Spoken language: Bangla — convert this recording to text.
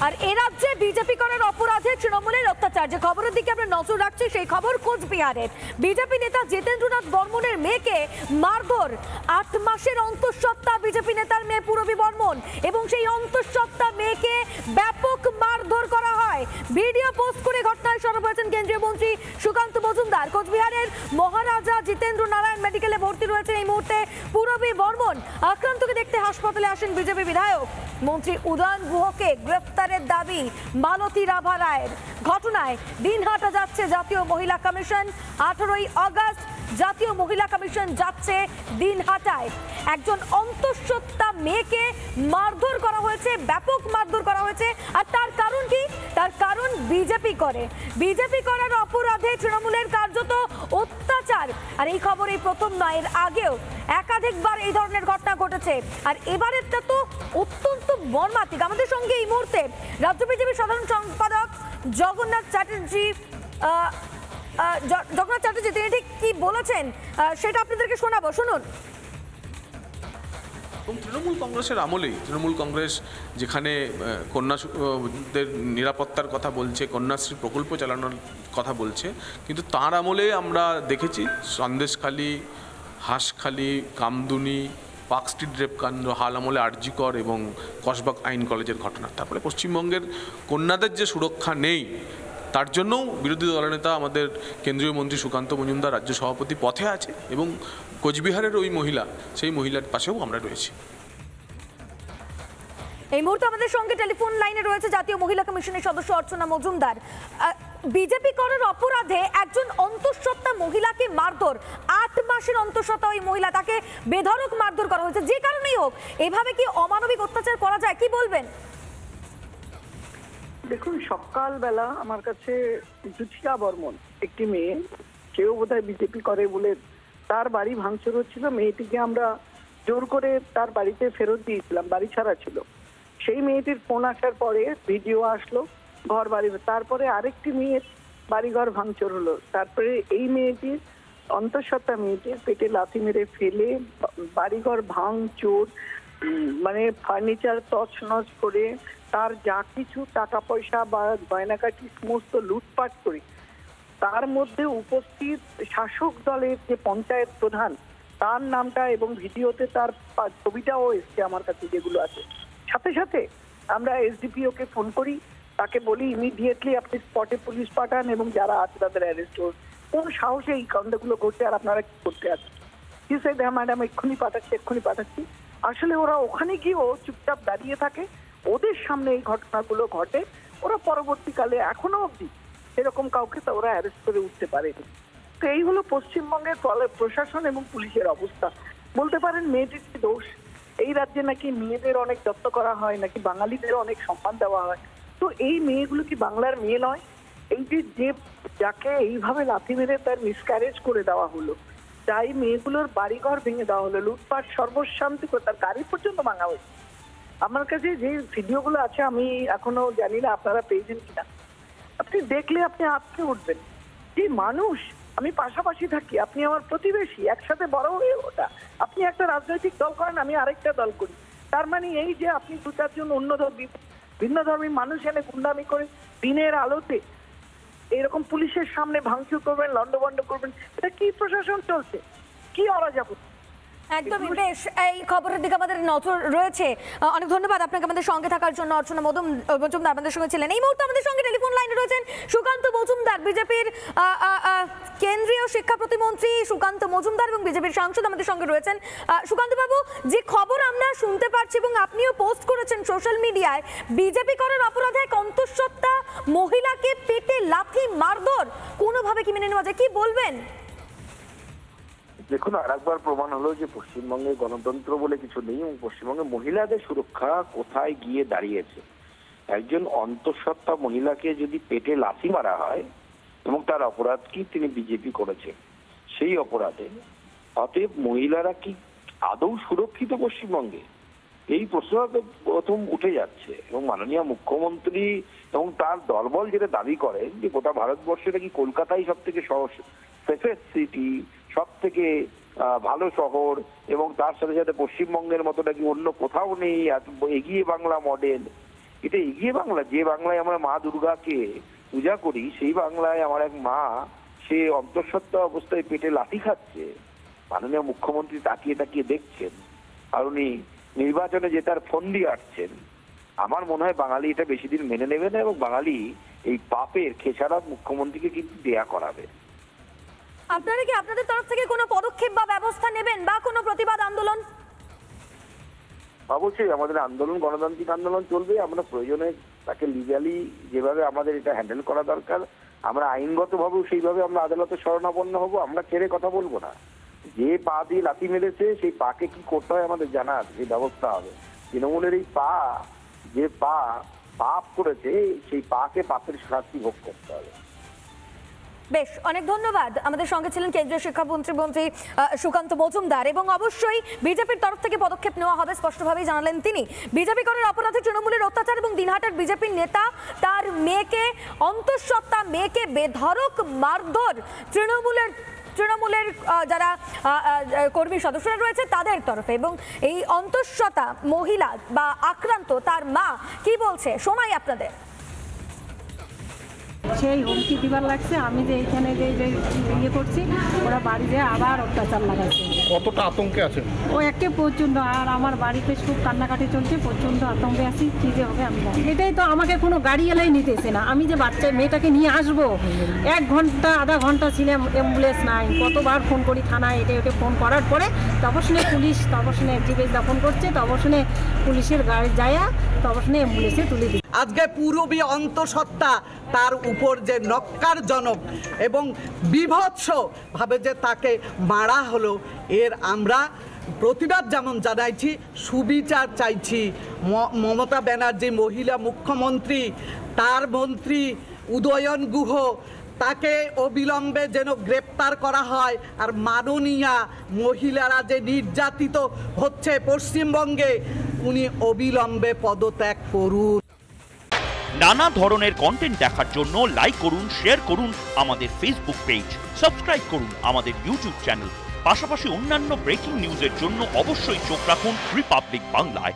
আর এ রাজ্যে বিজেপি করার অপরাধে তৃণমূলের অত্যাচার, যে খবরের দিকে আমরা নজর রাখছি সেই খবর কোচবিহারের। বিজেপি নেতা জিতেন্দ্রনাথ বর্মনের মেয়েকে মারধর, 8 মাসের অন্তঃসত্ত্বা বিজেপি নেতার মেয়ে পূরবী বর্মন, এবং সেই অন্তঃসত্ত্বা মেয়েকে ব্যাপক মারধর করা হয়। ভিডিও পোস্ট করে ঘটনায় সরব হয়েছেন কেন্দ্রীয় মন্ত্রী সুকান্ত মজুমদার। কোচবিহারের মহারাজা জিতেন্দ্র নারায়ণ মেডিকেলে ভর্তি রয়েছেন এই মুহূর্তে পূরবী বর্মন। আক্রান্তকে দেখতে হাসপাতালে আসেন বিজেপি বিধায়ক। মন্ত্রী উদয়ন গুহকে গ্রেফতারের দাবি মালতী রাভা রায়ের। ঘটনায় দিনহাটা যাচ্ছে জাতীয় মহিলা কমিশন। 18ই আগস্ট জাতীয় মহিলা কমিশন যাচ্ছে দিনহাটায়। একজন অন্তঃসত্ত্বা মেয়েকে মারধর করা হয়েছে, ব্যাপক মারধর করা হয়েছে। আর তার কারণ কি? তার কারণ বিজেপি করে। বিজেপি করার অপরাধে তৃণমূলের কার্যত অত্যাচার। আর এই খবর এই প্রথম নয়, এর আগেও একাধিকবার এই ধরনের ঘটনা ঘটেছে। আর এবারেরটা তো অত্যন্ত মর্মান্তিক। আমাদের সঙ্গে এই মুহূর্তে রাজ্য বিজেপির সাধারণ সম্পাদক জগন্নাথ চ্যাটার্জি। তিনি ঠিক কি বলেছেন সেটা আপনাদেরকে শোনাবো, শুনুন। তৃণমূল কংগ্রেসের আমলেই, তৃণমূল কংগ্রেস যেখানে কন্যাদের নিরাপত্তার কথা বলছে, কন্যাশ্রী প্রকল্প চালানোর কথা বলছে, কিন্তু তার আমলে আমরা দেখেছি সন্দেশখালী, হাঁসখালী, কামদুনি, পার্ক স্ট্রিট রেপকাণ্ড, হাল আমলে আরজিকর এবং কসবা আইন কলেজের ঘটনা। তারপরে পশ্চিমবঙ্গের কন্যাদের যে সুরক্ষা নেই, তার জন্যও বিরোধী দলনেতা আমাদের কেন্দ্রীয় মন্ত্রী সুকান্ত মজুমদার, রাজ্য সভাপতি পথে আছে, এবং কোচবিহারের ওই মহিলা, সেই মহিলার পাশেও আমরা রয়েছি। এই মুহূর্তে আমাদের সঙ্গে টেলিফোন লাইনে রয়েছে জাতীয় মহিলা কমিশনের সদস্য অর্চনা মজুমদার। বিজেপি করার অপরাধে একজন অন্তঃসত্ত্বা মহিলাকে মারধর, 8 মাসের অন্তঃসত্ত্বা ওই মহিলা, তাকে বেধড়ক মারধর করা হয়েছে। যে কারণেই হোক, এভাবে কি অমানবিক অত্যাচার করা যায়? কি বলবেন? দেখুন, সকালবেলা আমার কাছে জুথিয়া বর্মন, একটি মেয়ে, কেউ বোধহয় বিজেপি করে বলে তার বাড়ি ভাঙচুর হচ্ছিল। মেয়েটিকে আমরা জোর করে তার বাড়িতে ফেরত দিয়েছিলাম, বাড়ি ছাড়া ছিল। সেই মেয়েটির ফোন আসার পরে ভিডিও আসলো ঘর বাড়ি, তারপরে আরেকটি মেয়ের বাড়িঘর ভাঙচুর হলো। তারপরে এই মেয়েটির অন্তঃসত্ত্বা মেয়েটির পেটে লাথি মেরে ফেলে বাড়িঘর ভাঙচুর, মানে ফার্নিচার তছনছ করে তার যা কিছু টাকা পয়সা বা গয়নাকাটি সমস্ত লুটপাট করে, তার মধ্যে উপস্থিত শাসক দলের যে পঞ্চায়েত প্রধান, তার নামটা এবং ভিডিওতে তার ছবিটাও এসছে আমার কাছে, যেগুলো আছে। সাথে সাথে আমরা এসডিপিওকে ফোন করি, তাকে বলি ইমিডিয়েটলি আপনি স্পটে পুলিশ পাঠান এবং যারা আছে তাদের অ্যারেস্ট করুন। কোন সাহসে এই কাণ্ডগুলো ঘটছে আর আপনারা কি করতে আছেন? কি সে ম্যাডাম এক্ষুনি পাঠাচ্ছি। আসলে ওরা ওখানে গিয়েও চুপচাপ দাঁড়িয়ে থাকে, ওদের সামনে এই ঘটনাগুলো ঘটে, ওরা পরবর্তীকালে এখনো অবধি এরকম কাউকে ওরা অ্যারেস্ট করে উঠতে পারেনি। তো এই হলো পশ্চিমবঙ্গের প্রশাসন এবং পুলিশের অবস্থা। বলতে পারেন মেয়েটির কি দোষ? এই রাজ্যে নাকি মেয়েদের অনেক যত্ন করা হয়, নাকি বাঙালিদের অনেক সম্মান দেওয়া হয়। তো এই মেয়েগুলো কি বাংলার মেয়ে নয়? এই যে যাকে এইভাবে লাথি মেরে তার মিসক্যারেজ করে দেওয়া হলো, তাই মেয়েগুলোর বাড়িঘর ভেঙে দেওয়া হলো, লুটপাট সর্বশান্তি করে তার গাড়ি পর্যন্ত ভাঙা হয়েছে। আমার কাছে যে ভিডিওগুলো আছে, আমি এখনো জানি না আপনারা পেয়েছেন কিনা, আপনি দেখলে আপনি আটকে উঠবেন। যে মানুষ, আমি পাশাপাশি থাকি, আপনি আমার প্রতিবেশী, একসাথে বড় হয়ে ওটা, আপনি একটা রাজনৈতিক দল করেন, আমি আরেকটা দল করি, তার মানে এই যে আপনি 2-4 জন ভিন্ন ধর্মী মানুষ এনে গুন্ডামি করে দিনের আলোতে এরকম পুলিশের সামনে ভাঙচুর করবেন, লন্ডভন্ড করবেন, এটা কি প্রশাসন চলছে? কি অরাজকতা! একদমই। বেশ, এই খবরের দিকে আমাদের নজর রয়েছে। অনেক ধন্যবাদ আপনাকে আমাদের সঙ্গে থাকার জন্য। অর্চনা মজুমদার আমাদের সঙ্গে ছিলেন। এই মুহূর্তে আমাদের সঙ্গে টেলিফোন লাইনে রয়েছেন সুকান্ত মজুমদার, বিজেপির কেন্দ্রীয় শিক্ষা প্রতিমন্ত্রী সুকান্ত মজুমদার এবং বিজেপির সাংসদ আমাদের সঙ্গে রয়েছেন। সুকান্ত বাবু, যে খবর আমরা শুনতে পাচ্ছি এবং আপনিও পোস্ট করেছেন সোশ্যাল মিডিয়ায়, বিজেপি করার অপরাধে এক অন্তঃসত্ত্বা মহিলাকে পেটে লাথি মারধর, কোনোভাবে কি মেনে নেওয়া যায়? কি বলবেন? দেখুন, আরেকবার প্রমাণ হলো যে পশ্চিমবঙ্গে গণতন্ত্র বলে কিছু নেই এবং পশ্চিমবঙ্গে মহিলাদের সুরক্ষা কোথায় গিয়ে দাঁড়িয়েছে। একজন অন্তঃসত্ত্বা মহিলাকে যদি পেটে লাথি মারা হয় এবং তার অপরাধ কি তিনি বিজেপি করেছে, সেই অপরাধে অতএব মহিলারা কি আদৌ সুরক্ষিত পশ্চিমবঙ্গে? এই প্রশ্নটা প্রথম উঠে যাচ্ছে এবং মাননীয় মুখ্যমন্ত্রী এবং তার দলবল যেটা দাবি করেন যে গোটা ভারতবর্ষে নাকি কলকাতাই সব থেকে সেফেস্ট সিটি, সব থেকে ভালো শহর, এবং তার সাথে সাথে পশ্চিমবঙ্গের মতো নাকি অন্য কোথাও নেই এগিয়ে বাংলা মডেল। এটা এগিয়ে বাংলা? যে বাংলায় আমরা মা দুর্গাকে পূজা করি, সেই বাংলায় আমার এক মা সে অন্তঃসত্ত্বা অবস্থায় পেটে লাথি খাচ্ছে, মাননীয় মুখ্যমন্ত্রী তাকিয়ে তাকিয়ে দেখছেন, আর উনি নির্বাচনে জেতার ফন্দি আটছেন। আমার মনে হয় বাঙালি এটা বেশি দিন মেনে নেবে না, এবং বাঙালি এই পাপের খেসারত মুখ্যমন্ত্রীকে কিন্তু দেয়া করাবে। আপনারা কি আপনাদের তরফ থেকে কোনো পদক্ষেপ বা ব্যবস্থা নেবেন বা কোনো প্রতিবাদ আন্দোলন? অবশ্যই আমাদের আন্দোলন, গণতান্ত্রিক আন্দোলন চলবে। আমরা প্রয়োজনে তাকে লিগালি যেভাবে আমাদের এটা হ্যান্ডেল করা দরকার, আমরা আইনগতভাবেও সেইভাবে আমরা আদালতে শরণাপন্ন হব। আমরা ছেড়ে কথা বলবো না। যে পা দিয়ে লাথি মেরেছে সেই পাকে কি করতে হয় আমাদের জানা আছে, সেই ব্যবস্থা হবে। তৃণমূলের এই পা, যে পা পাপ করেছে, সেই পাকে পাপের শাস্তি ভোগ করতে হবে। বেশ, অনেক ধন্যবাদ। আমাদের সঙ্গে ছিলেন কেন্দ্রীয় শিক্ষামন্ত্রী সুকান্ত মজুমদার। এবং অবশ্যই বিজেপির তরফ থেকে পদক্ষেপ নেওয়া হবে স্পষ্টভাবেই জানালেন তিনি। বিজেপি করার অপরাধে তৃণমূলের অত্যাচার এবং দিনহাটার বিজেপির নেতা তার মেয়েকে, অন্তঃসত্ত্বা মেয়েকে বেধড়ক মারধর তৃণমূলের যারা কর্মী সদস্যরা রয়েছে তাদের তরফে। এবং এই অন্তঃসত্ত্বা মহিলা বা আক্রান্ত তার মা কি বলছে শোনাই আপনাদের। সেই হুমকি দিবার লাগছে, আমি যে এইখানে যে ইয়ে করছি, ওরা বাড়িতে আবার অত্যাচার লাগাচ্ছে। কতটা আতঙ্কে আছেন? ও একে প্রচণ্ড, আর আমার বাড়িতে খুব কান্নাকাটি চলছে, প্রচণ্ড আতঙ্কে আছি। কী যে হবে আমি জানি। এটাই তো, আমাকে কোনো গাড়ি এলাই নিতেছে না। আমি যে বাচ্চা মেয়েটাকে নিয়ে আসবো, 1 ঘন্টা আধা ঘন্টা ছিলাম, অ্যাম্বুলেন্স নাই। কতবার ফোন করি থানায়, এটা ফোন করার পরে তবসনে পুলিশ, তবসনে জিজ্ঞেস ফোন করছে, তবসনে পুলিশের গাড়ি যায়, তবসনে অ্যাম্বুলেন্সে তুলে দিচ্ছে। আজকে পূরবী অন্তঃসত্ত্বা তার উপর যে নক্কারজনক এবং বিভৎসভাবে যে তাকে মারা হলো, এর আমরা প্রতিবাদ যেমন জানাইছি, সুবিচার চাইছি। মমতা ব্যানার্জি মহিলা মুখ্যমন্ত্রী, তার মন্ত্রী উদয়ন গুহ, তাকে অবিলম্বে যেন গ্রেপ্তার করা হয়। আর মাননীয়া মহিলারা যে নির্যাতিত হচ্ছে পশ্চিমবঙ্গে, উনি অবিলম্বে পদত্যাগ করুন। নানা ধরনের কন্টেন্ট দেখার জন্য লাইক করুন, শেয়ার করুন আমাদের ফেসবুক পেজ, সাবস্ক্রাইব করুন আমাদের ইউটিউব চ্যানেল। পাশাপাশি অন্যান্য ব্রেকিং নিউজের জন্য অবশ্যই চোখ রাখুন রিপাবলিক বাংলায়।